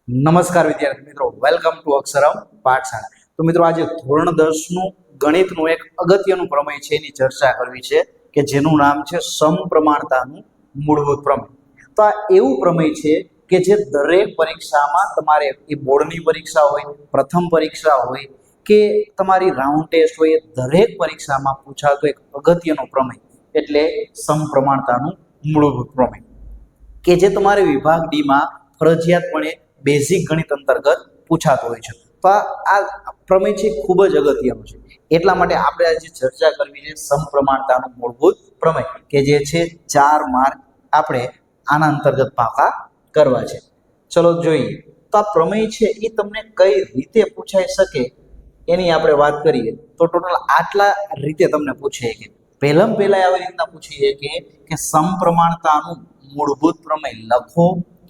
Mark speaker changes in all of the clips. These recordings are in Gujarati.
Speaker 1: નમસ્કાર વિદ્યાર્થી મિત્રો, વેલકમ ટુ અક્ષરમ પાઠશાળા. તો મિત્રો, આજે ધોરણ 10 નું ગણિતનું એક અગત્યનું પ્રમેય છે, એની ચર્ચા કરવી છે કે જેનું નામ છે સમપ્રમાણતાનું મૂળભૂત પ્રમેય. તો આ એવું પ્રમેય છે કે જે દરેક પરીક્ષામાં તમારે, એ બોર્ડની પરીક્ષા હોય, પ્રથમ પરીક્ષા હોય કે તમારી રાઉન્ડ ટેસ્ટ હોય, દરેક પરીક્ષામાં પૂછાતો એક અગત્યનો પ્રમેય એટલે સમપ્રમાણતાનું મૂળભૂત પ્રમેય, કે જે તમારે વિભાગ ડીમાં ફરજિયાતપણે બેઝિક ગણિત અંતર્ગત પૂછાતો હોય છે. તો આ પ્રમેય છે ખૂબ જ અગત્યનો છે. એટલા માટે આપણે આજે ચર્ચા કરવી છે સમપ્રમાણતાનું મૂળભૂત પ્રમેય, કે જે છે 4 માર્ક આપણે આના અંતર્ગત પાકા કરવા છે. ચલો જોઈએ. તો આ પ્રમેય છે એ તમને કઈ રીતે પૂછાઈ શકે એની આપણે વાત કરીએ તો ટોટલ આટલા રીતે તમને પૂછે કે પહેલા આવી રીતના પૂછીએ કે સમપ્રમાણતાનું મૂળભૂત પ્રમેય લખો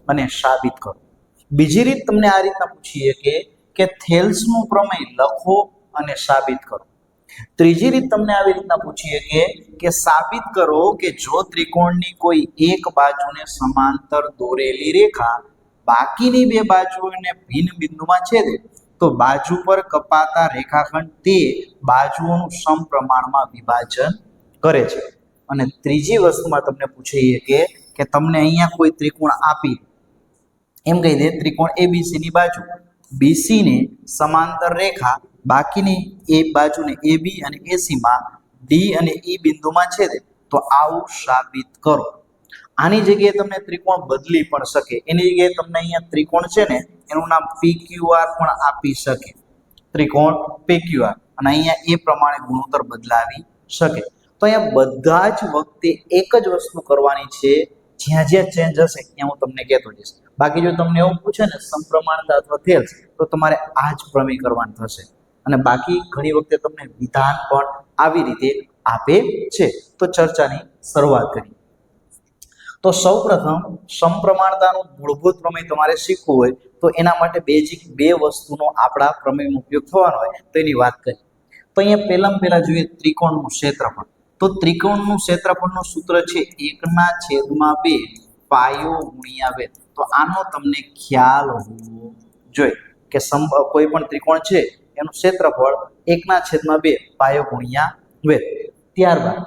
Speaker 1: અને સાબિત કરો. બીજી રીત તમને આ રીતના પૂછીએ કે થેલ્સનું પ્રમેય લખો અને સાબિત કરો. ત્રીજી રીત તમને આવી રીતના પૂછીએ કે સાબિત કરો કે જો ત્રિકોણની કોઈ એક બાજુને સમાંતર દોરેલી રેખા બાકીની બે બાજુઓને ભિન્ન બિંદુમાં છેદે તો બાજુ પર કપાતા રેખાખંડ તે બાજુઓનું સમપ્રમાણમાં વિભાજન કરે છે. અને ત્રીજી વસ્તુમાં તમને પૂછીએ કે તમને અહીંયા કોઈ ત્રિકોણ આપી, એમ કહી દે ત્રિકોણ એબીસી ની બાજુ બીસી ને સમાંતર રેખા બાકીની એ બાજુને એબી અને એસી માં ડી અને ઈ બિંદુમાં છેદે તો આવું સાબિત કરો. આની જગ્યાએ તમને ત્રિકોણ બદલી પણ શકે. એની જગ્યાએ તમને અહીંયા ત્રિકોણ છે ને એનું નામ PQR પણ આપી શકે, ત્રિકોણ PQR, અને અહીંયા એ પ્રમાણે ગુણોત્તર બદલાવી શકે. તો અહીંયા બધા જ વખતે એક જ વસ્તુ કરવાની છે, જ્યાં જ્યાં ચેન્જ હશે ત્યાં હું તમને કહેતો જઈશ. બાકી જો તમને એવું પૂછે ને સમપ્રમાણતા અથવા થેલ્સ, તો તમારે આ જ પ્રમેય કરવાનું થશે. અને બાકી ઘણી વખતે તમને વિધાન પણ આવી રીતે આપે છે. તો ચર્ચાની શરૂઆત કરીએ. તો સૌપ્રથમ સમપ્રમાણતાનું મૂળભૂત પ્રમેય તમારે શીખવું હોય તો એના માટે બેઝિક બે વસ્તુનો આપણા પ્રમેયનો ઉપયોગ થવાનો હોય તો એની વાત કરીએ. તો અહીંયા પહેલા જોઈએ ત્રિકોણનું ક્ષેત્રફળ. તો ત્રિકોણનું ક્ષેત્રફળનું સૂત્ર છે 1/2 પાયો ગુણ્યા વેધ. તો આનો તમને ખ્યાલ હોવો જોઈએ કે કોઈ પણ ત્રિકોણ છે એનું ક્ષેત્રફળ 1/2 પાયો ગુણ્યા વેધ. ત્યારબાદ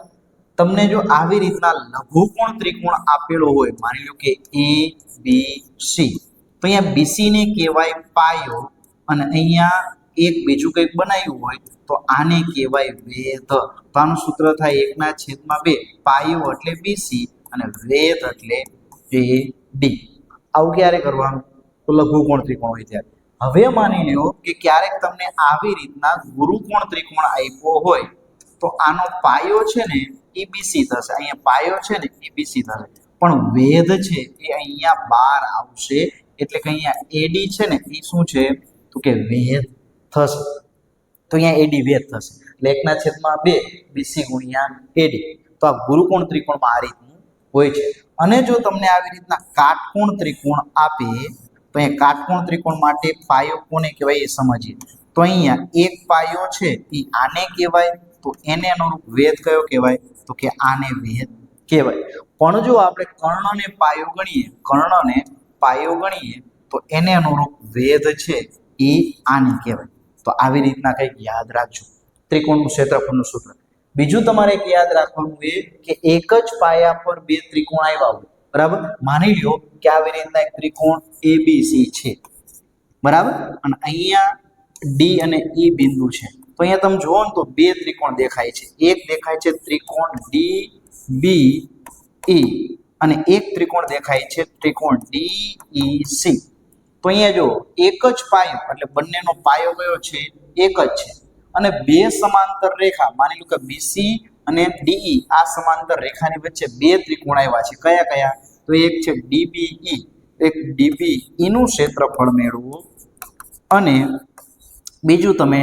Speaker 1: તમને જો આવી રીતના લઘુકોણ ત્રિકોણ આપેલો હોય, માની લો કે ABC, તો અહીંયા BC ને કહેવાય પાયો, અને અહીંયા એક બીજું કંઈક બનાવ્યું હોય તો આને કહેવાય વેધ. તો આનું સૂત્ર થાય 1/2 પાયો એટલે BC અને વેધ એટલે AD. આવું ક્યારે કરવાનું? તો લઘુકોણ ત્રિકોણ હોય ત્યારે. હવે માની લો કે ક્યારેક તમને આવી રીતના ગુરુકોણ ત્રિકોણ આપ્યો હોય તો આનો પાયો છે ને એ BC થશે, અહીંયા પાયો છે ને એ BC થશે, પણ વેધ છે એ અહીંયા બહાર આવશે, એટલે કે અહીંયા AD છે ને એ શું છે તો કે વેધ થશે. તો અહીંયા AD વેધ થશે, એટલે 1/2 BC ગુણ્યા AD. તો આ ગુરુકોણ ત્રિકોણમાં આ રીતનું હોય છે. અને જો તમને આવી રીતના કાટકોણ ત્રિકોણ આપે તો અહીંયા કાટકોણ ત્રિકોણ માટે પાયો કોને કહેવાય એ સમજીએ. તો અહીંયા એક પાયો છે એ આને કહેવાય, તો એને અનુરૂપ વેધ કયો કહેવાય તો કે આને વેધ કહેવાય. પણ જો આપણે કર્ણને પાયો ગણીએ તો એને અનુરૂપ વેધ છે એ આને કહેવાય. તો આવી રીતના કંઈક યાદ રાખજો ત્રિકોણનું ક્ષેત્રફળનું સૂત્ર. બીજું તમારે એક યાદ રાખવાનું એ કે એક જ પાયા પર બે ત્રિકોણ આવ્યા હોય, બરાબર. માની લો કે આવી રીતના એક ત્રિકોણ ABC છે, બરાબર, અને અહીંયા ડી અને ઈ બિંદુ છે. તો અહીંયા તમે જુઓ ને તો બે ત્રિકોણ દેખાય છે. એક દેખાય છે ત્રિકોણ DBE અને એક ત્રિકોણ દેખાય છે ત્રિકોણ DEC. તો અહીંયા જો એક જ પાયો, એટલે બંનેનો પાયો કયો છે? એક જ છે. અને બે સમાંતર રેખા, માની લો કે BC અને DE, આ સમાંતર રેખાની વચ્ચે બે ત્રિકોણ આવ્યા છે. કયા કયા? તો એક છે DBE, એક DBE નું ક્ષેત્રફળ મેળવો, અને બીજું તમે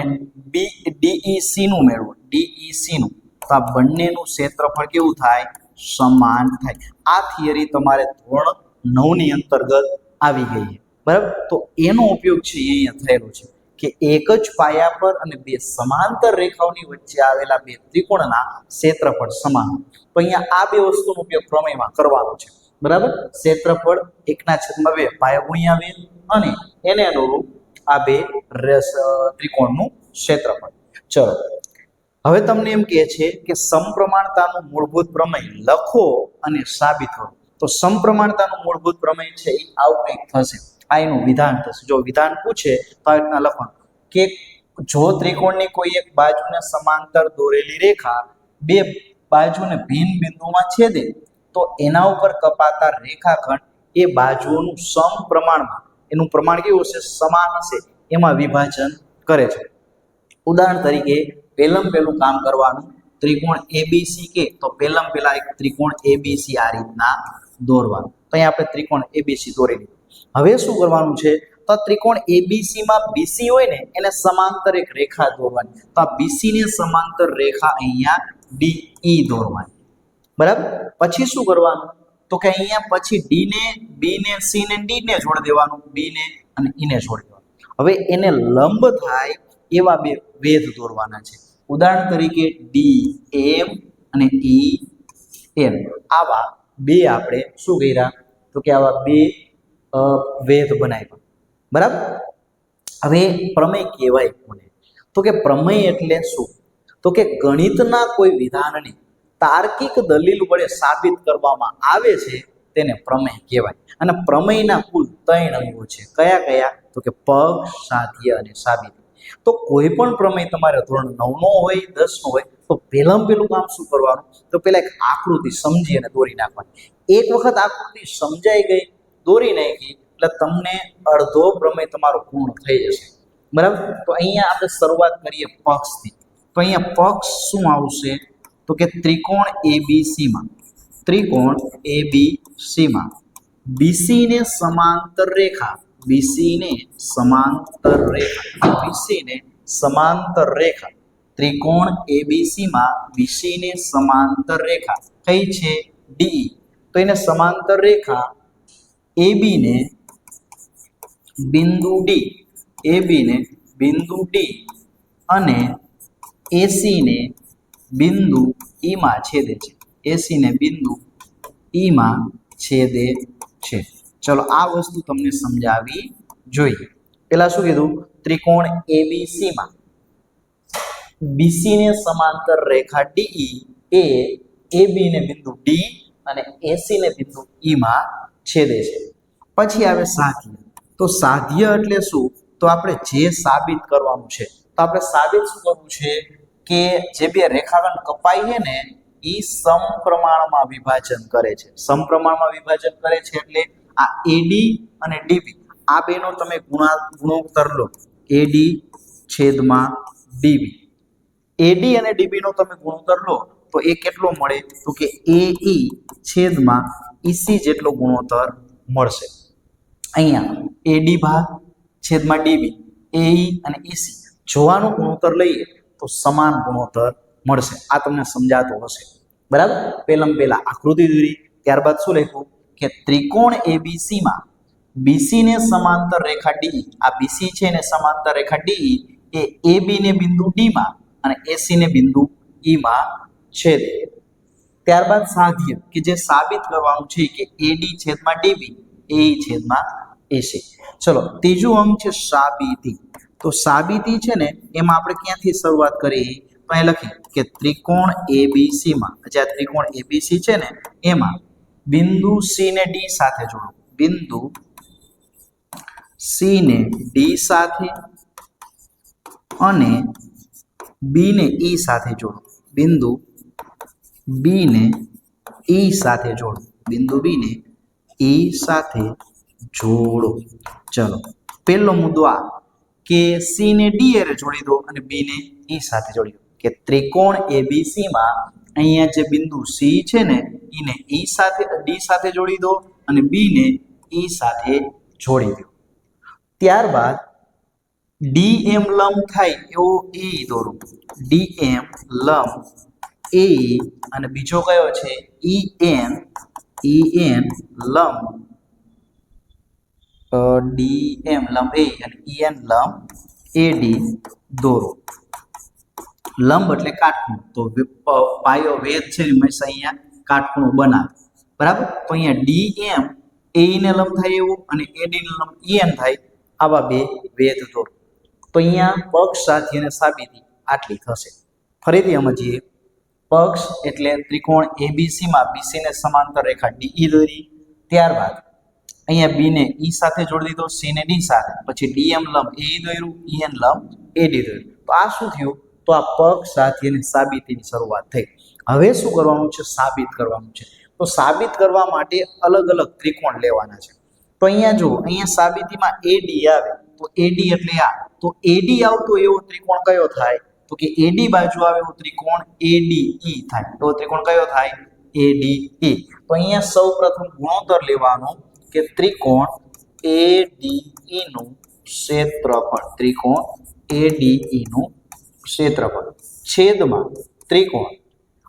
Speaker 1: DEC નું મેળવો, DEC નું. તો આ બંનેનું ક્ષેત્રફળ કેવું થાય? સમાન થાય. આ થિયરી તમારે ધોરણ 9 ની અંતર્ગત આવી ગઈ છે, બરાબર. તો એનો ઉપયોગ છે અહીંયા થયેલો છે કે એક જ પાયા પર અને બે સમાંતર રેખાઓની વચ્ચે આવેલા બે ત્રિકોણના ક્ષેત્રફળ સમાન. તો અહીંયા આ બે વસ્તુનો ઉપયોગ પ્રમેયમાં કરવાનો છે, બરાબર. ક્ષેત્રફળ 1/2 પાયો ગુણ્યા વેધ અને એને અનુરૂપ આ બે ત્રિકોણનું ક્ષેત્રફળ. ચલો હવે તમને એમ કહે છે કે સમપ્રમાણતાનું મૂળભૂત પ્રમેય લખો અને સાબિત કરો. તો સમપ્રમાણતાનું મૂળભૂત પ્રમેય છે એ આવું કંઈક થશે. આ એનું વિધાન થશે. જો વિધાન પૂછે તો આ રીતના લખવાનું કે જો ત્રિકોણની કોઈ એક બાજુને સમાંતર દોરેલી રેખા બે બાજુને ભિન્ન બિંદુમાં છેદે તો એના ઉપર કપાતા રેખાખંડ એ બાજુઓનું સમપ્રમાણમાં, એનું પ્રમાણ કેવું હશે? સમાન હશે, એમાં વિભાજન કરે છે. ઉદાહરણ તરીકે પહેલું કામ કરવાનું, ત્રિકોણ એબીસી કે તો પહેલા એક ત્રિકોણ એબીસી આ રીતના દોરવાનું. તો અહીંયા આપણે ત્રિકોણ એબીસી દોરી લીધું. હવે શું કરવાનું છે? તો ત્રિકોણ એબીસી માં બીસી હોય ને એને સમાંતર એક રેખા દોરવાની. તો આ બીસી ને સમાંતર રેખા અહીંયા ડીઈ દોરવાની. બરાબર. પછી શું કરવાનું? તો કે અહીંયા પછી ડી ને, બી ને, સી ને, ડી ને જોડી દેવાનું, બી ને અને ઈ ને જોડી દેવાનું. હવે એને લંબ થાય એવા બે વેધ દોરવાના છે. ઉદાહરણ તરીકે ડી એમ અને ઈ એમ, આવા બે આપણે શું કર્યા? તો કે આવા બે વેધ બનાવ્યા. બરાબર. હવે પ્રમેય કહેવાય કોને? તો કે પ્રમેય એટલે શું? તો કે ગણિતના કોઈ વિધાનને તાર્કિક દલીલ વડે સાબિત કરવામાં આવે છે તેને પ્રમેય કહેવાય. અને પ્રમેયના કુલ 3 અંગો છે. કયા કયા? તો કે પક્ષ, સાધ્ય અને સાબિતી. તો કોઈ પણ પ્રમેય તમારે ધોરણ 9 નો હોય, 10 નો હોય, તો પહેલું કામ શું કરવાનું? તો પહેલા એક આકૃતિ સમજી અને દોરી નાખવાની. એક વખત આકૃતિ સમજાઈ ગઈ, દોરી નાખી એટલે તમને અડધો પ્રમેય તમારો પૂર્ણ થઈ જશે. બરાબર. તો અહીંયા આપણે શરૂઆત કરીએ પક્ષથી. તો અહીંયા પક્ષ શું આવશે? તો કે ત્રિકોણ એબીસીમાં, ત્રિકોણ એબીસીમાં બીસી ને સમાંતર રેખા, બીસી ને સમાંતર રેખા, બીસી ને સમાંતર રેખા, ત્રિકોણ એબીસીમાં બીસી ને સમાંતર રેખા કઈ છે? ડી. તો એને સમાંતર રેખા એબી ને બિંદુ ડી, એબી ને બિંદુ ડી અને એસી ને બિંદુ ઈ માં છેદે છે, એસી ને બિંદુ ઈ માં છેદે છે. ચલો આ વસ્તુ તમને સમજાવી જોઈએ. પેલા શું કીધું? ત્રિકોણ એબીસી માં બીસી ને સમાંતર રેખા ડીઈ એ એબી ને બિંદુ ડી અને એસી ને બિંદુ ઈ માં છેદે છે. પછી આવે સાધ્ય. તો સાધ્ય એટલે શું? તો આપણે જે સાબિત કરવાનું છે. તો આપણે સાબિત શું કરવું છે? કે જે બે રેખાખંડ કપાય છે ને એ સમપ્રમાણમાં વિભાજન કરે છે. સમપ્રમાણમાં વિભાજન કરે છે એટલે આ એડી અને ડીબી આ બેનો તમે ગુણોત્તર લો, એડી છેદમાં ડીબી. એડી અને ડીબી નો તમે ગુણોત્તર લો તો એ કેટલો મળે? તો કે એઈ છેદમાં ઈસી જેટલો ગુણોત્તર મળશે. અહીંયા એડી ભાગ છેદમાં ડીબી, એઈ અને ઈસી જોવાનો ગુણોત્તર લઈએ તો સમાન ગુણોત્તર મળશે. આ તમને સમજાતું હશે. બરાબર. પહેલા આકૃતિ દોરી, ત્યારબાદ શું લખ્યું? કે ત્રિકોણ એબીસી માં બીસી ને સમાંતર રેખા ડી, આ બીસી છે ને સમાંતર રેખા ડી એ એબી ને બિંદુ ડી માં અને એસી ને બિંદુ ઈ માં છેદે. ત્યારબાદ સાધ્ય કે જે સાબિત કરવાનું છે કે એડી છેદમાં ડીબી, એઈ છેદમાં એસી. ચલો ત્રીજું અંગ છે સાબિતી. તો સાબિતી છે ને એમાં આપણે ક્યાંથી શરૂઆત કરી? તો અહીં લખી કે ત્રિકોણ એબીસી માં, જે આ ત્રિકોણ એબીસી છે ને એમાં બિંદુ સી ને ડી સાથે જોડો, બિંદુ સી ને ડી સાથે અને બી ને ઈ સાથે જોડો, બિંદુ બી ને ઈ સાથે જોડો, બિંદુ બી ને ઈ સાથે જોડો. ચલો પહેલો મુદ્દો આ કે સી ને ડી એરે જોડી દો અને બી ને ઈ સાથે જોડી દો. કે ત્રિકોણ એબીસી માં અહીંયા જે બિંદુ સી છે ને એને ઈ સાથે ડી સાથે જોડી દો અને બી ને ઈ સાથે જોડી દો. ત્યારબાદ ડી એમ લંબ થાય એવો એ દોરો, ડી એમ લંબ એ અને બીજો કયો છે? ઈ એન લંબ ડી એમ લંબ એ અને ઈ એન લંબ એડી દોરો. લંબ એટલે કાટખૂણો. તો પાયો વેધ છે હંમેશા અહીંયા કાટખૂણો બનાવે. બરાબર. તો અહીંયા ડી એમ એ ને લંબ થાય એવું અને એડી ને લંબ ઈ એન થાય આવા બે વેધ દોરો. તો અહીંયા પક્ષ સાથી અને સાબિતી આટલી થશે. ફરીથી સમજીએ. પક્ષ એટલે ત્રિકોણ એબીસી માં બીસી ને સમાંતર રેખા ડીઈ દોરી. ત્યારબાદ અહીંયા બી ને ઈ સાથે જોડી દીધો, સી ને ડી સાથે, પછી ડીએમ લંબ એ દોર્યું, ઈએન લંબ એડી દોર્યું. તો આ શું થયું? તો આ પક્ષ સાથી અને સાબિતીની શરૂઆત થઈ. હવે શું કરવાનું છે? સાબિત કરવાનું છે. તો સાબિત કરવા માટે અલગ અલગ ત્રિકોણ લેવાના છે. તો અહીંયા જુઓ, અહીંયા સાબિતીમાં એડી આવે તો એડી એટલે આ, તો એડી આવતો એવો ત્રિકોણ કયો થાય? તો કે એડી બાજુ આવે એવો ત્રિકોણ એડીઈ થાય. તો ત્રિકોણ કયો થાય? એડીઈ. તો અહીંયા સૌપ્રથમ ગુણોત્તર લેવાનો કે ત્રિકોણ એડીઈ નું ક્ષેત્રફળ, ત્રિકોણ એડીઈ નું ક્ષેત્રફળ છેદમાં ત્રિકોણ.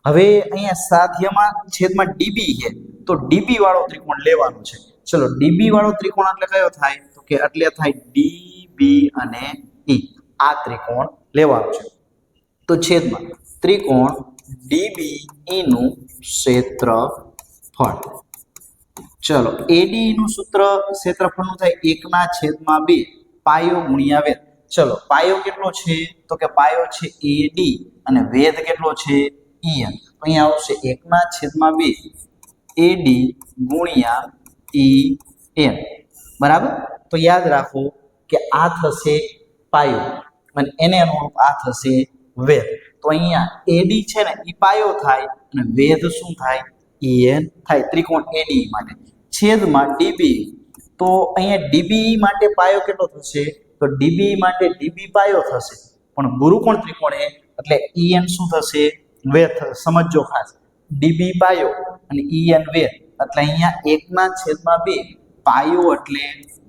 Speaker 1: હવે અહીંયા સાધ્યમાં છેદમાં ડીબી છે, તો ડીબી વાળો ત્રિકોણ લેવાનો છે. ચલો, ડીબી વાળો ત્રિકોણ એટલે કયો થાય? તો કે એટલે થાય ડીબી અને ઈ. આ ત્રિકોણ લેવાનો છે. તો છેદમાં ત્રિકોણ ડીબીઈ નું ક્ષેત્રફળ. ચલો, એડી નું સૂત્ર ક્ષેત્રફળનું થાય 1/2 પાયો ગુણ્યા વેધ. ચલો, પાયો કેટલો છે? તો કે પાયો છે એડી અને વેધ કેટલો છે? ઈએન. તો અહીંયા આવશે 1/2 એડી ગુણ્યા ઈએન. બરાબર? તો યાદ રાખો કે આ થશે પાયો અને એને અનુરૂપ આ થશે વેધ. તો અહીંયા એડી છે ને એ પાયો થાય અને વેધ શું થાય? ઈએન થાય ત્રિકોણ એડી માટે. છેદમાં ડીબી. તો અહીંયા ડીબી માટે પાયો કેટલો થશે? તો ડીબી માટે ડીબી પાયો થશે, પણ ગુરુકોણ ત્રિકોણ એટલે ઈએન શું થશે? વેધ. સમજો ખાસ, ડીબી પાયો અને ઈએન વેધ. એટલે અહીંયા 1/2 પાયો એટલે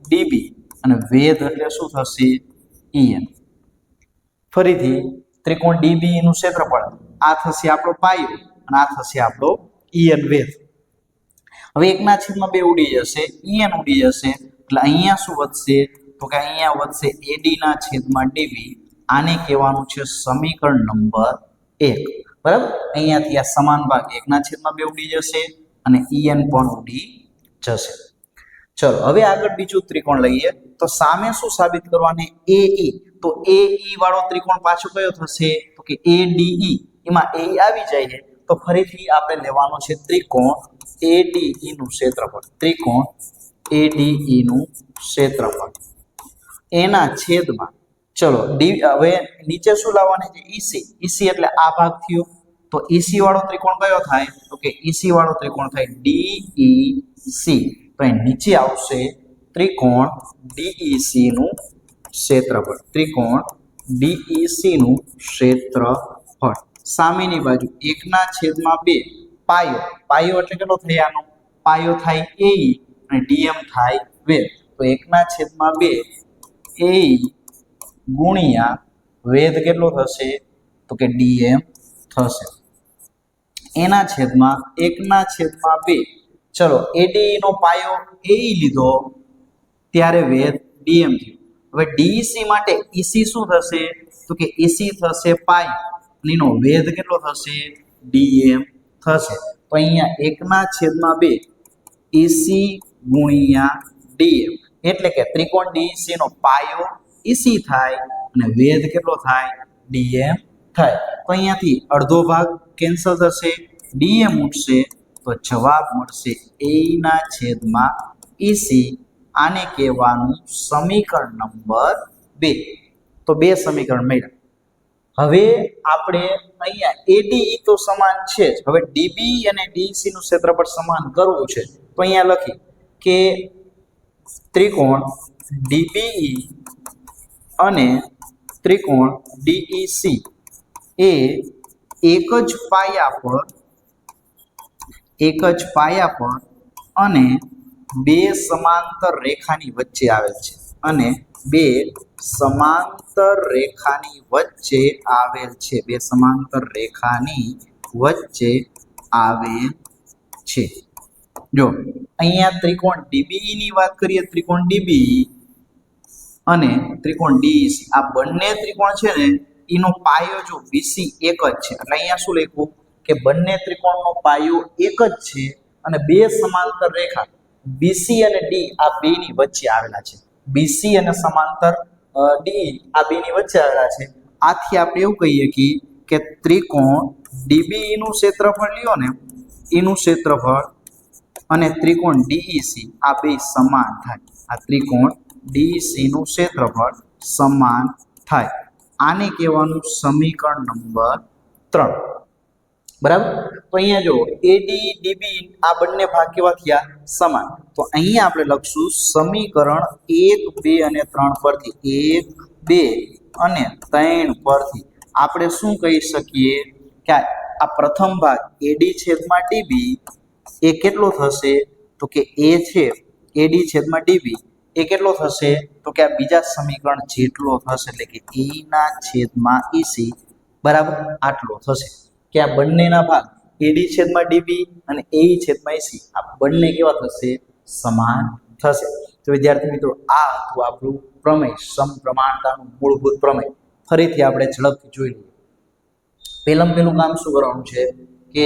Speaker 1: ડીબી અને વેધ એટલે શું થશે? ઈએન. ફરીથી ત્રિકોણ ડીબી નું ક્ષેત્રફળ, આ થશે આપણો પાયો અને આ થશે આપણો ઈએન વેધ. હવે 1/2 ઉડી જશે, ઈએન ઉડી જશે, એટલે અહીંયા શું વધશે? તો કે અહીંયા વધશે એડી ના છેદમાં ડીબી. આને કહેવાનું છે સમીકરણ નંબર 1. બરાબર? અહીંયાથી આ સમાન ભાગ 1/2 ઉડી જશે અને ઈએન પણ ઉડી જશે. ચલો, હવે આગળ બીજું ત્રિકોણ લઈએ. તો સામે શું સાબિત કરવાની? એઈ. તો એઈ વાળો ત્રિકોણ પાછો કયો થશે? તો કે એડીઈ. એમાં એ આવી જાય છે, તો ફરીથી આપણે લેવાનો છે ત્રિકોણ એડીઈ નું ક્ષેત્રફળ. ત્રિકોણ એડીઈ નું ક્ષેત્રફળ એના છેદમાં, ચલો હવે નીચે શું લાવવાની છે? ઈસી. ઈસી એટલે આ ભાગ થયો. તો ઈસી વાળો ત્રિકોણ કયો થાય? તો કે ઈસી વાળો ત્રિકોણ થાય ડીઈસી. તો અહીં નીચે આવશે ત્રિકોણ ડીઈસી નું ક્ષેત્રફળ. ત્રિકોણ ડીઈસી નું ક્ષેત્રફળ. સામેની બાજુ 1/2 પાયો. પાયો એટલે કેટલો થાય આનો? પાયો થાય એઈ અને ડીએમ થાય વેધ. તો 1/2 એઈ ગુણ્યા વેધ કેટલો થશે? તો કે ડીએમ થશે. એના છેદમાં 1/2. ચલો, એડી નો પાયો એઈ લીધો ત્યારે વેધ ડીએમ થયું. હવે ડીઈસી માટે ઈસી શું થશે? તો કે ઈસી થશે પાયો અને એનો વેધ કેટલો થશે? ડીએમ થશે. તો અહીંયા 1/2 ઈસી ગુણ્યા ડીએમ એટલે કે ત્રિકોણ ડીઈસી નો પાયો ઈસી થાય અને વેધ કેટલો થાય? ડીએમ થાય. તો અહીંયાથી અડધો ભાગ કેન્સલ થશે, ડીએમ ઉઠશે, તો જવાબ મળશે a ના છેદમાં ઈસી. આને કહેવાનું સમીકરણ નંબર 2. તો બે સમીકરણ મળ્યા. હવે આપણે અહીંયા એડીઈ તો સમાન છે જ, હવે ડીબી અને ડીસી નું ક્ષેત્રફળ સમાન કરવું છે. તો અહીંયા લખી કે ત્રિકોણ ડીબીઈ અને ત્રિકોણ ડીઈસી એ એક જ પાયા પર અને બે સમાંતર રેખાની વચ્ચે આવેલ છે. અને બે સમાંતર રેખાની વચ્ચે આવેલ છે. બે સમાંતર રેખાની વચ્ચે આવેલ છે. જો અહીંયા ત્રિકોણ ડીબીઈ ની વાત કરીએ, ત્રિકોણ ડીબીઈ અને ત્રિકોણ ડીઈસી આ બંને ત્રિકોણ છે ને એનો પાયો જો બીસી એક જ છે. એટલે અહીંયા શું લખ્યું કે બંને ત્રિકોણનો પાયો એક જ છે અને બે સમાંતર રેખા બીસી અને ડી આ બે ની વચ્ચે આવેલા છે. BC અને સમાંતર DE આ બેની વચ્ચે આવેલા છે. આથી આપણે એવું કહીએ કે ત્રિકોણ DBE નું ક્ષેત્રફળ લ્યો ને, એનું ક્ષેત્રફળ અને ત્રિકોણ DEC આ બે સમાન થાય. આ ત્રિકોણ DEC નું ક્ષેત્રફળ સમાન થાય. આને કહેવાનું સમીકરણ નંબર 3. બરાબર. તો અહીંયા જો AD DB આ બંને ભાગ કેવા થયા? સમાન. તો અહીંયા આપણે લખશું સમીકરણ 1 2 અને 3 પરથી 1 2 અને 3 પરથી આપણે શું કહી શકીએ કે આ પ્રથમ ભાગ AD છેદમાં DB એ કેટલો થશે? તો કે A છે AD છેદમાં DB એ કેટલો થશે? તો કે આ બીજા સમીકરણ જેટલો થશે, એટલે કે E ના છેદમાં EC બરાબર આટલો થશે. કે આ બંનેના ભાગ AD છેદમાં DB અને AE છેદમાં EC આ બંને કેવા થશે? સમાન થશે. તો વિદ્યાર્થી મિત્રો આ હતું આપણું પ્રમેય, સમપ્રમાણતાનું મૂળભૂત પ્રમેય. ફરીથી આપણે ઝડપથી જોઈ લઈએ. પહેલું કામ શું કરવાનું છે કે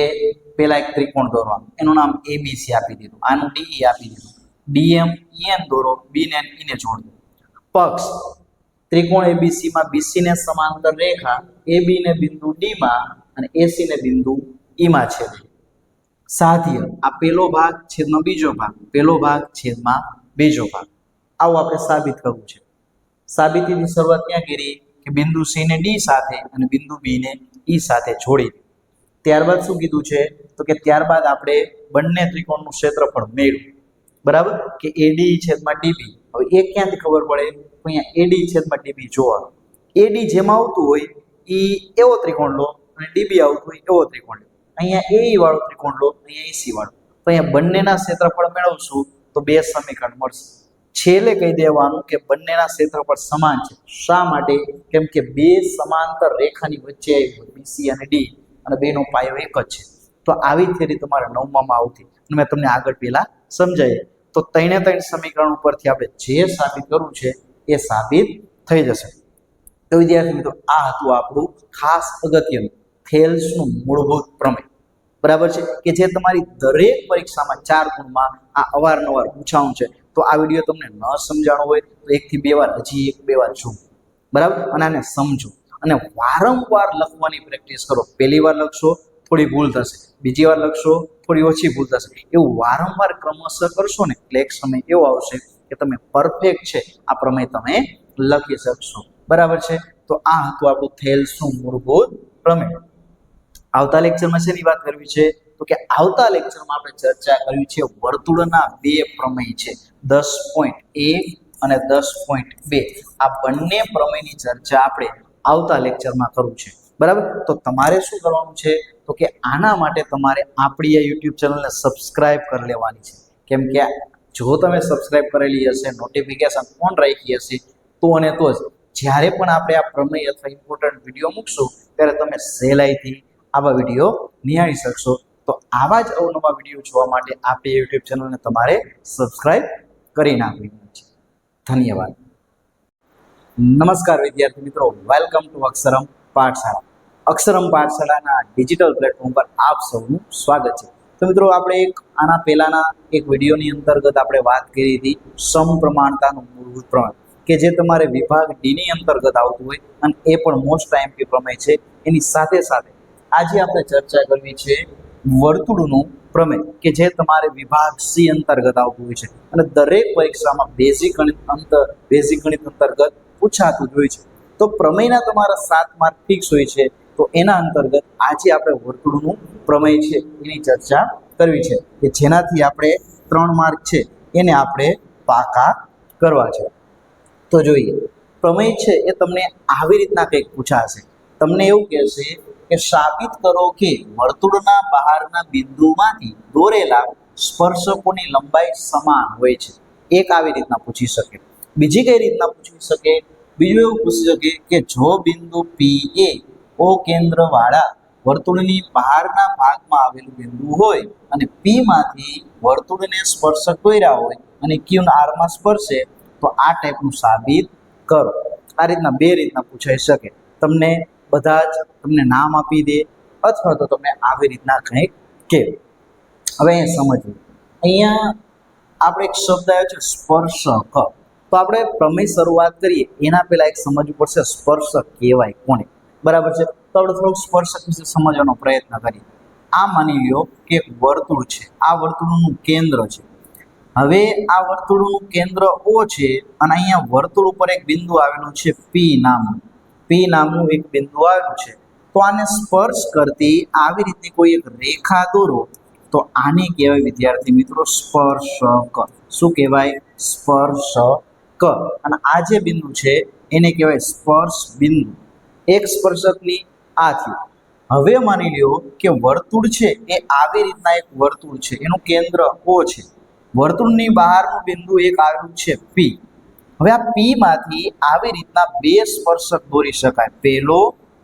Speaker 1: પહેલા એક ત્રિકોણ દોરવાનું, એનું નામ ABC આપી દીધું, આનું DE આપી દીધું. DM EN દોરો, B ને E ને જોડ દો. પક્ષ ત્રિકોણ ABC માં BC ને સમાંતર રેખા AB ને બિંદુ D માં અને AC ને બિંદુ E માં છેદે. સાધ્ય આ પહેલો ભાગ છેદમાં બીજો ભાગ, પહેલો ભાગ છેદમાં બીજો ભાગ. આવું આપણે સાબિત કરવું છે. સાબિતીની શરૂઆત ક્યાં કરી કે બિંદુ C ને D સાથે અને બિંદુ B ને E સાથે જોડી. ત્યારબાદ શું કીધું છે તો કે ત્યારબાદ આપણે બંને ત્રિકોણનું ક્ષેત્રફળ મેળવ્યું. બરાબર કે AD છેદમાં DB. હવે એ ક્યાંથી ખબર પડે? તો અહીંયા AD છેદમાં DB જોવાનું. AD જેમાં આવતું હોય એ એવો ત્રિકોણ લો અને DB આવતું હોય એવો ત્રિકોણ લો. અહીંયા AE વાળો ત્રિકોણ લો, અહીંયા EC વાળો. તો અહીંયા બંનેના ક્ષેત્રફળ મેળવશું તો બે સમીકરણ મળશે. છેલ્લે કહી દેવાનું કે બંનેના ક્ષેત્રફળ સમાન છે. શા માટે? કેમ કે બે સમાંતર રેખાની વચ્ચે આવી હોય BC અને D અને બેનો પાયો એક જ છે. તો આવી થિયરી તમારે 9માં આવતી અને મેં તમને આગળ પહેલા સમજાવી. તો 3 સમીકરણ ઉપરથી આપણે જે સાબિત કરવું છે એ સાબિત થઈ જશે. તો વિદ્યાર્થી મિત્રો આ હતું આપણું ખાસ અગત્યનું થેલ્સનું મૂળભૂત પ્રમેય. બરાબર છે કે જે તમારી દરેક પરીક્ષામાં 4 ગુણમાં આ અવારનવાર પૂછાવું છે. તો આ વિડીયો તમને ન સમજાણો હોય તો 1 થી 2 વાર હજી 1-2 વાર જુઓ. બરાબર અને આને સમજો અને વારંવાર લખવાની પ્રેક્ટિસ કરો. પહેલી વાર લખશો થોડી ભૂલ થશે, બીજી વાર લખશો થોડી ઓછી ભૂલ થશે. એવું વારંવાર ક્રમશઃ કરશો ને એટલે એક સમય એવો આવશે કે તમે પરફેક્ટ છે આ પ્રમેય તમે લખી શકશો. બરાબર છે. તો આ હતું આપણું થેલ્સનું મૂળભૂત પ્રમેય. આવતા લેક્ચરમાં શેની વાત કરવી છે તો કે આવતા લેક્ચરમાં આપણે ચર્ચા કરવી છે વર્તુળના બે પ્રમેય છે 10.1 અને 10.2. આ બંને પ્રમેયની ચર્ચા આપણે આવતા લેક્ચરમાં કરવું છે. બરાબર. તો તમારે શું કરવાનું છે તો કે આના માટે તમારે આપણી આ YouTube ચેનલને સબસ્ક્રાઇબ કરી લેવાની છે. કેમ કે જો તમે સબસ્ક્રાઇબ કરેલી હશે, નોટિફિકેશન ઓન રાખી હશે તો અને તો જ જ્યારે પણ આપણે આ પ્રમેય અથવા ઇમ્પોર્ટન્ટ વિડીયો મૂકશું ત્યારે તમે સહેલાઈથી આવા વિડીયો નિહાળી શકશો. તો આવા જ અવનવા વિડીયો જોવા માટે આપણી YouTube ચેનલને તમારે સબસ્ક્રાઇબ કરી નાખવી છે. ધન્યવાદ. નમસ્કાર વિદ્યાર્થી મિત્રો, વેલકમ ટુ અક્ષરમ પાઠશાળા. અક્ષરમ પાઠશાળાના ડિજિટલ પ્લેટફોર્મ પર આપ સૌનું સ્વાગત છે. તો મિત્રો આપણે આના પહેલાના એક વિડીયોની અંતર્ગત આપણે વાત કરી હતી સમપ્રમાણતાનું મૂળભૂત પ્રમેય કે જે તમારે વિભાગ ડી ની અંતર્ગત આવતું હોય અને એ પણ મોસ્ટ આઈએમપી પ્રમેય છે. એની સાથે સાથે આજે આપણે ચર્ચા કરવી છે વર્તુળનું પ્રમેય કે જે તમારે વિભાગ સી અંતર્ગત આવતું હોય છે અને દરેક પરીક્ષામાં બેઝિક ગણિત અંતર્ગત પૂછાતું જ હોય છે. તો પ્રમેયના તમારા 7 માર્ક ફિક્સ હોય છે. તો એના અંતર્ગત આજે આપણે વર્તુળનું પ્રમેય છે એની ચર્ચા કરવી છે કે જેનાથી આપણે 3 માર્ક છે એને આપણે પાકા કરવા છે. તો જોઈએ પ્રમેય છે એ તમને આવી રીતના કંઈક પૂછાશે. તમને એવું કહેશે કે સાબિત કરો કે વર્તુળના બહારના બિંદુમાંથી દોરેલા સ્પર્શકોની લંબાઈ સમાન હોય છે. એક આવી રીતના પૂછી શકે. બીજી કઈ રીતના પૂછી શકે? બીજું એવું પૂછી શકે કે જો બિંદુ પી એ ઓ કેન્દ્રવાળા વર્તુળની બહારના ભાગમાં આવેલું બિંદુ હોય અને પી માંથી વર્તુળને સ્પર્શક દોર્યા હોય અને ક્યુ આરમાં સ્પર્શે તો આ ટાઈપનું સાબિત કરો. આ રીતના બે રીતના પૂછાઈ શકે. તમને બધા જ તમને નામ આપી દે અથવા તો તમે આવી રીતના કંઈક કહે. હવે અહીંયા સમજવું, અહીંયા આપણે એક શબ્દ આવ્યો છે સ્પર્શક. તો આપણે પ્રમેય શરૂઆત કરીએ એના પહેલા એક સમજવું પડશે સ્પર્શક કહેવાય કોને, બરાબર છે? તો આપણે થોડુંક સ્પર્શક વિશે સમજવાનો પ્રયત્ન કરીએ. આ માની લ્યો કે એક વર્તુળ છે, આ વર્તુળનું કેન્દ્ર છે. હવે આ વર્તુળનું કેન્દ્ર O છે અને અહીંયા વર્તુળ ઉપર એક બિંદુ આવેલું છે P નામનું એક બિંદુ આવેલું છે. તો આને સ્પર્શ કરતી આવી રીતની કોઈ એક રેખા દોરો તો આને કહેવાય વિદ્યાર્થી મિત્રો સ્પર્શક. શું કહેવાય? સ્પર્શક. અને આ જે બિંદુ છે એને કહેવાય સ્પર્શ બિંદુ. એક સ્પર્શકની આ થયું. હવે માની લ્યો કે વર્તુળ છે એ આવી રીતના એક વર્તુળ છે, એનું કેન્દ્ર O છે. વર્તુળની બહારનું બિંદુ એક આવેલું છે P. હવે આ P માંથી આવી રીતના બે સ્પર્શક દોરી શકાય, પહેલો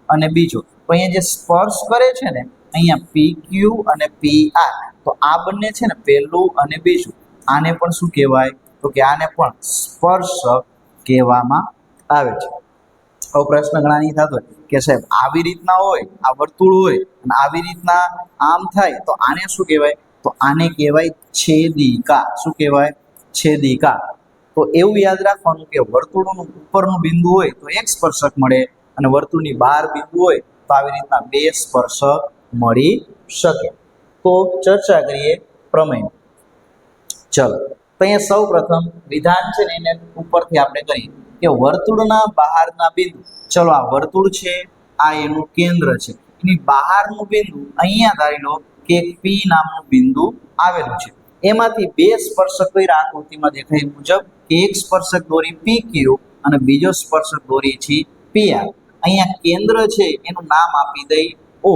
Speaker 1: અને બીજો. તો અહીંયા જે સ્પર્શ કરે છે ને અહીંયા PQ અને PR, તો આ બંને છે ને પહેલું અને બીજું, આને પણ શું કહેવાય? તો કે આને પણ સ્પર્શક કહેવામાં આવે છે. હવે પ્રશ્ન ઘણા નહીં થતો કે સાહેબ આવી રીતના હોય, આ વર્તુળ હોય અને આવી રીતના આમ થાય તો આને શું કહેવાય? તો આને કહેવાય છેદિકા. શું કહેવાય? છેદિકા. તો એવું યાદ રાખવાનું કે વર્તુળનું ઉપરનું બિંદુ હોય તો એક સ્પર્શક મળે અને વર્તુળની બહાર બિંદુ હોય તો આવી રીતના બે સ્પર્શક મળી શકે. તો ચર્ચા કરીએ પ્રમેય. ચલો, તો અહીંયા સૌ પ્રથમ વિધાન છે ને એને ઉપરથી આપણે કરીએ કે વર્તુળના બહારના બિંદુ, ચલો આ વર્તુળ છે, આ એનું કેન્દ્ર છે, એની બહારનું બિંદુ અહીંયા ધારી લો કે એક P નામનું બિંદુ આવેલું છે. એમાંથી બે સ્પર્શક કર્યા આકૃતિમાં દેખાય મુજબ, એક સ્પર્શક દોરી PQ અને બીજો સ્પર્શક દોરી છે PR. અહીંયા કેન્દ્ર છે એનું નામ આપી દઈ O.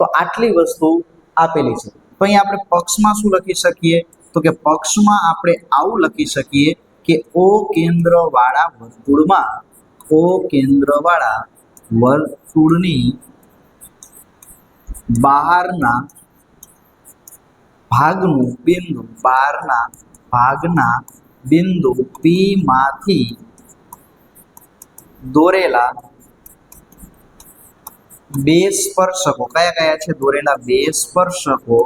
Speaker 1: તો આટલી વસ્તુ આપેલી છે. તો અહીંયા આપણે પક્ષમાં શું લખી શકીએ? તો કે પક્ષમાં આપણે આવું લખી શકીએ કે O કેન્દ્રવાળા વર્તુળની બહારના ભાગના બિંદુ P માંથી દોરેલા બે સ્પર્શકો કયા છે? દોરેલા બે સ્પર્શકો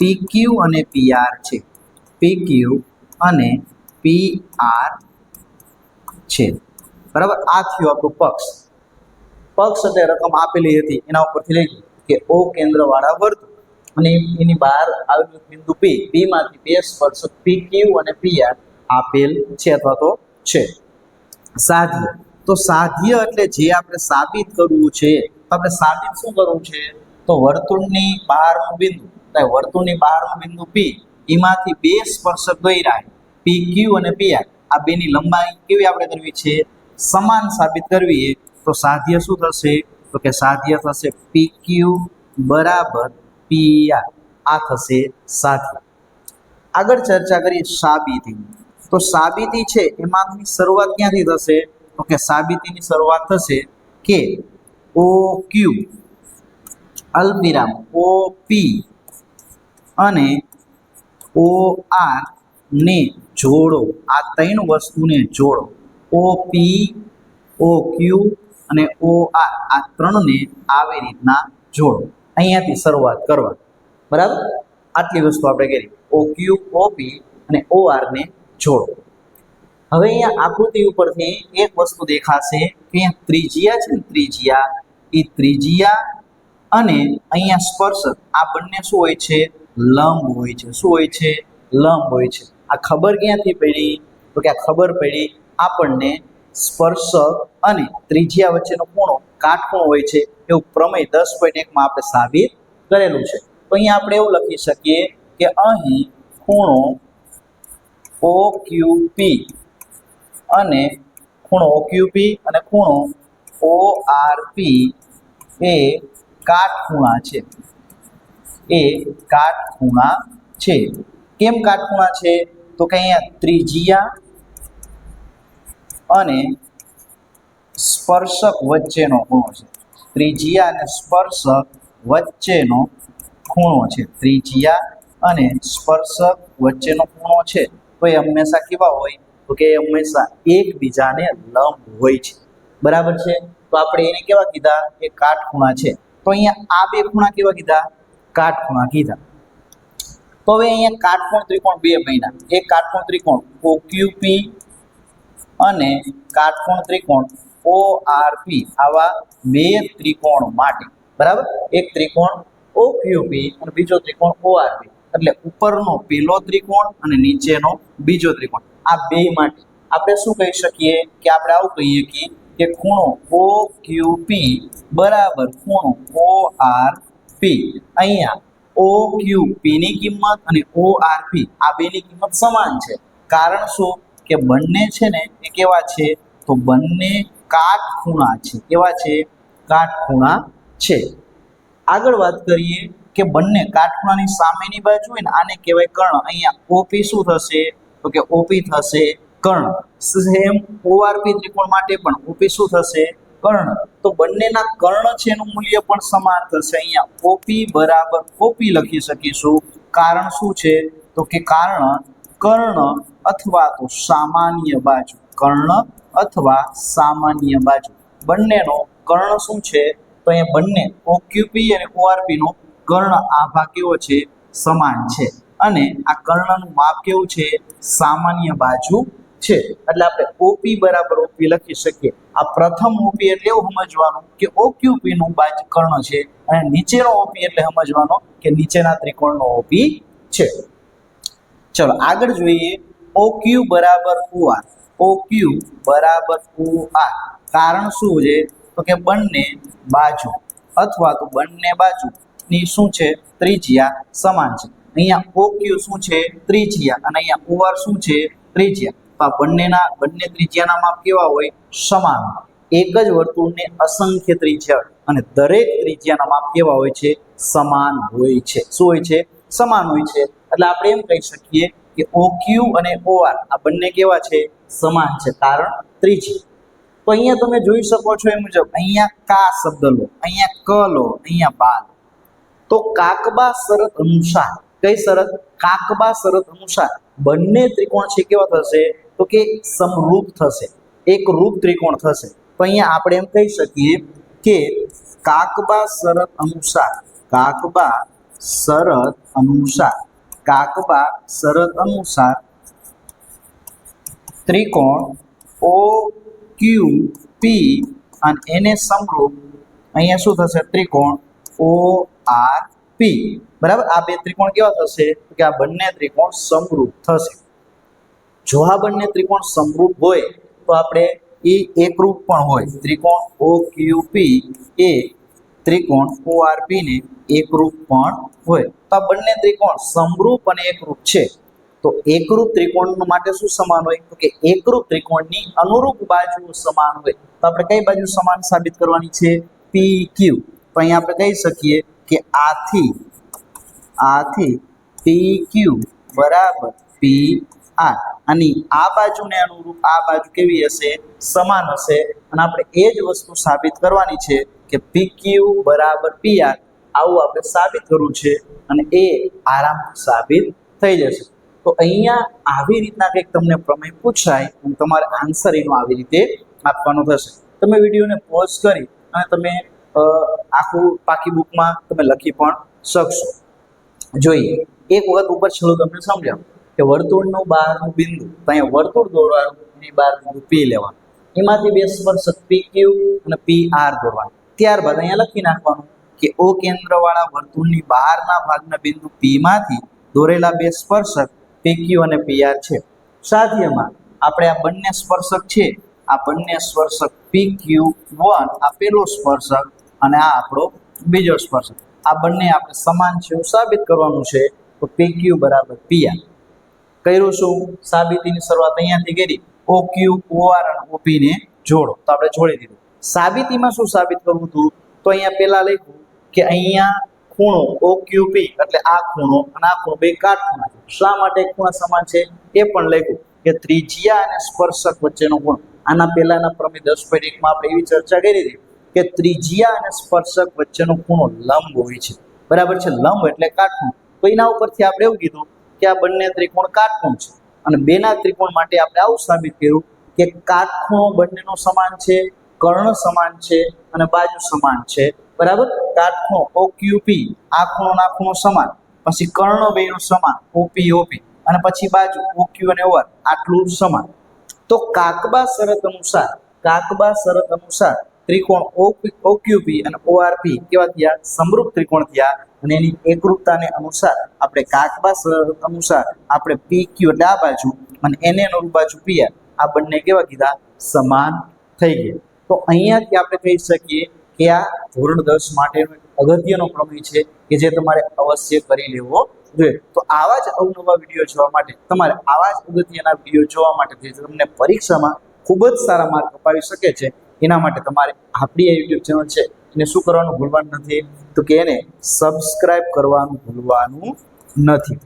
Speaker 1: PQ અને PR છે. PQ અને PR છે, બરાબર? આ થયું આપણું પક્ષ. પક્ષ એટલે રકમ આપેલી હતી એના ઉપરથી લઈ કે O કેન્દ્રવાળા વર્તુળ અને એની બહાર આવેલું બિંદુ P માંથી બે સ્પર્શક PQ અને PR આપેલ છે અથવા તો છે. સાધ્ય. તો સાધ્ય એટલે જે આપણે સાબિત કરવું છે, આપણે સાબિત શું કરવું છે? તો વર્તુળની બહારનું બિંદુ P, એમાંથી બે સ્પર્શક દોર્યા PQ અને PR, આ બેની લંબાઈ કેવી આપણે કરવી છે? સમાન સાબિત કરવી. તો સાધ્ય શું થશે? તો કે સાધ્ય થશે PQ બરાબર PR. આ થશે સાધ્ય. આગળ ચર્ચા કરીએ સાબિતી. તો સાબિતી છે એમાંની શરૂઆત ક્યાંથી થશે? તો કે સાબિતીની શરૂઆત થશે કે OQ અલ્પવિરામ OP અને OR ને જોડો. આ ત્રણ વસ્તુને જોડો. OP OQ અને OR આ ત્રણને આવી રીતના જોડો. અહીંયાથી શરૂઆત કરવા, બરાબર? આટલી વસ્તુ આપણે કરી. OQ OP અને OR ને જોડો. હવે અહીંયા આકૃતિ ઉપરથી એક વસ્તુ દેખાશે કે અહીંયા ત્રિજ્યા છે ને, ત્રિજ્યા અને અહીંયા સ્પર્શક આ બંને શું હોય છે? લંબ હોય છે. શું હોય છે? લંબ હોય છે. આ ખબર ક્યાંથી પડી? તો કે આ ખબર પડી આપણને સ્પર્શક અને ત્રિજ્યા વચ્ચેનો ખૂણો કાટખૂણો હોય છે એવું પ્રમેય 10.1 માં આપણે સાબિત કરેલું છે. તો અહીંયા આપણે એવું લખી શકીએ કે અહીં ખૂણો OQP અને ખૂણો ORP એ કાટખૂણા છે. કેમ કાટખૂણા છે? તો કે અહીંયા ત્રિજ્યા અને સ્પર્શક વચ્ચેનો ખૂણો છે. ત્રિજ્યા અને સ્પર્શક વચ્ચેનો ખૂણો છે. તો એ હંમેશા કેવા હોય? તો કે એ હંમેશા એકબીજાને લંબ હોય છે, બરાબર છે? તો આપણે એને કેવા કીધા? એ કાટખૂણા છે. તો અહીંયા આ બે ખૂણા કેવા કીધા? કાટખૂણા કીધા. તો હવે અહીંયા કાટકોણ ત્રિકોણ બે બન્યા. એક કાટકોણ ત્રિકોણ OQP અને કાટકોણ ત્રિકોણ ORP આવા બે ત્રિકોણ માટે બરાબર એક ત્રિકોણ OQP અને બીજો ત્રિકોણ ORP એટલે ઉપરનો પેલો ત્રિકોણ અને નીચેનો બીજો ત્રિકોણ આ બે માટે આપણે શું કહી શકીએ કે આપણે આવું કહીએ કે ખૂણો OQP બરાબર ખૂણો ORP અહીંયા OQP ની કિંમત અને ORP આ બેની કિંમત સમાન છે કારણ શું કે બંને છે ને એ કેવા છે તો બંને કાટખૂણા છે કેવા છે કાટખૂણા છે આગળ વાત કરીએ કે બંને કાટખૂણાની સામેની બાજુ હોય ને આને કહેવાય કર્ણ અહીંયા OP શું થશે તો કે OP થશે કર્ણ સેમ ORP ત્રિકોણ માટે પણ OP શું થશે કર્ણ તો બંનેના કર્ણ છે એનું મૂલ્ય પણ સમાન થશે અહીંયા OP બરાબર OP લખી શકીશું કારણ શું છે તો કે કારણ કર્ણ અથવા તો સામાન્ય બાજુ કર્ણ અથવા સામાન્ય બાજુ બંનેનો કર્ણ શું છે તો અહીંયા બંને OQP અને ORP નો કર્ણ આ ભાગ કેવો છે સમાન છે અને આ કર્ણનું માપ કેવું છે સામાન્ય બાજુ છે એટલે આપણે OP બરાબર OP લખી શકીએ આ પ્રથમ OP એટલે એવું સમજવાનું કે OQP નું બાજુ કર્ણ છે અને નીચેનો OP એટલે સમજવાનો કે નીચેના ત્રિકોણનો OP છે ચલો આગળ જોઈએ OQ બરાબર OR OQ બરાબર OR કારણ શું છે તો કે બંને બાજુ અથવા તો બંને બાજુની શું છે ત્રિજ્યા સમાન છે અહીંયા OQ શું છે ત્રિજ્યા અને અહીંયા OR શું છે ત્રિજ્યા તો આ બંને ત્રિજ્યાના માપ કેવા હોય સમાન એક જ વર્તુળને અસંખ્ય ત્રિજ્યા અને દરેક ત્રિજ્યાના માપ કેવા હોય છે સમાન હોય છે શું હોય છે સમાન હોય છે એટલે આપણે એમ કહી શકીએ કે OQ અને OR આ બંને કેવા છે સમાન છે કારણ ત્રિજ્યા તો અહીંયા તમે જોઈ શકો છો એ મુજબ અહીંયા કા શબ્દ લો અહીંયા ક લો અહીંયા બા લો તો કાકબા શરત અનુસાર કઈ શરત કાકબા શરત અનુસાર બંને ત્રિકોણ છે કેવા થશે તો કે સમરૂપ થશે એક રૂપ ત્રિકોણ થશે તો અહીંયા આપણે એમ કહી શકીએ કે કાકબા શરત અનુસાર ત્રિકોણ OQP અને એને સમરૂપ અહીંયા શું થશે ત્રિકોણ ORP બરાબર આ બે ત્રિકોણ કેવા થશે કે આ બંને ત્રિકોણ સમરૂપ થશે જો આ બંને ત્રિકોણ સમરૂપ હોય તો આપણે એ એકરૂપ પણ હોય ત્રિકોણ OQP એ ત્રિકોણ ORP ને એકરૂપ પણ હોય તો આ બંને ત્રિકોણ સમરૂપ અને એકરૂપ છે તો એકરૂપ ત્રિકોણ માટે શું સમાન હોય તો કે એકરૂપ ત્રિકોણની અનુરૂપ બાજુઓ સમાન હોય તો આપણે કઈ બાજુ સમાન સાબિત કરવાની છે PQ તો અહીંયા આપણે કહી શકીએ કે આથી PQ બરાબર PR અને આ બાજુને અનુરૂપ આ બાજુ કેવી હશે સમાન હશે અને આપણે એ જ વસ્તુ સાબિત કરવાની છે કે PQ બરાબર PR આવું આપણે સાબિત કરવું છે અને એ આરામથી સાબિત થઈ જશે તો અહીંયા આવી રીતના કંઈક તમને પ્રમેય પૂછાય અને તમારે આન્સર એનો આવી રીતે આપવાનો થશે તમે વિડીયોને પોઝ કરી અને તમે આખું પાકી બુકમાં તમે લખી પણ શકશો જોઈએ એક વખત ઉપર છેલ્લું તમને સમજાવું કે વર્તુળનું બહારનું બિંદુ તો અહીંયા વર્તુળ દોરવાનું એની બહાર બિંદુ P લેવાનું એમાંથી બે સ્પર્શક PQ અને PR દોરવાનું ત્યારબાદ અહીંયા લખી નાખવાનું કે O કેન્દ્રવાળા વર્તુળની બહારના ભાગના બિંદુ P માંથી દોરેલા બે સ્પર્શક PQ અને PR છે સાથીમાં આપણે આ બંને સ્પર્શક છે આ બંને સ્પર્શક PQ1 આ પેલો સ્પર્શક અને આ આપણો બીજો સ્પર્શક આ બંને આપણે સમાન છે એવું સાબિત કરવાનું છે તો PQ બરાબર PR કર્યું શું સાબિતીની શરૂઆત અહીંયાથી કરી OQ OR અને OP ને જોડો તો આપણે જોડી દીધું સાબિતીમાં શું સાબિત કરવું હતું તો અહીંયા પહેલા લખ્યું કે અહીંયા ખૂણો OQP એટલે આ ખૂણો અને આ ખૂણો બે કાટખૂણા છે શા માટે ખૂણા સમાન છે એ પણ લખ્યું કે ત્રિજ્યા અને સ્પર્શક વચ્ચેનો ખૂણો આના પહેલાના પ્રમેય 10.1 માં આપણે એવી ચર્ચા કરી હતી કે ત્રિજ્યા અને સ્પર્શક વચ્ચેનો ખૂણો લંબ હોય છે બરાબર છે લંબ એટલે કાટખૂણો તો એના ઉપરથી આપણે એવું કીધું કે આ બંને ત્રિકોણ કાટખૂણ છે અને બેના ત્રિકોણ માટે આપણે આવું સાબિત કર્યું કે કાટખૂણો બંનેનો સમાન છે કર્ણ સમાન છે અને બાજુ સમાન છે બરાબર કાટખૂણો OQP આ ખૂણો સમાન પછી કર્ણ બેનો સમાન OP અને પછી બાજુ OQ અને OR આટલું સમાન તો તો કાકબા શરત અનુસાર ત્રિકોણ ઓક્યુપી અને ઓઆરપી કેવા થયા? સમરૂપ ત્રિકોણ થયા. અને એની એકરૂપતાને અનુસાર આપણે કાકબા શરત અનુસાર આપણે પીક્યુ એટલે આ બાજુ અને એને અનુરૂપ બાજુ પીઆર આ બંને કેવા કીધા? સમાન થઈ ગયા. તો અહીંયાથી આપણે કહી શકીએ કે આ ધોરણ 10 માટેનો એક અગત્યનો પ્રમેય છે કે જે તમારે અવશ્ય કરી લેવો જોઈએ. તો આવા જ અવનવા વિડીયો જોવા માટે તમારે આવા જ અગત્યના વિડીયો જોવા માટે જે તમને પરીક્ષામાં ખૂબ જ સારા માર્ક અપાવી શકે છે એના માટે તમારે આપણી આ યુટ્યુબ ચેનલ છે એને શું કરવાનું ભૂલવાનું નથી? તો કે એને સબસ્ક્રાઇબ કરવાનું ભૂલવાનું નથી.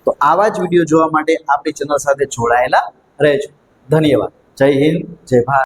Speaker 1: તો આવા જ વિડીયો જોવા માટે આપણી ચેનલ સાથે જોડાયેલા રહેજો. ધન્યવાદ. જય હિન્દ, જય ભારત.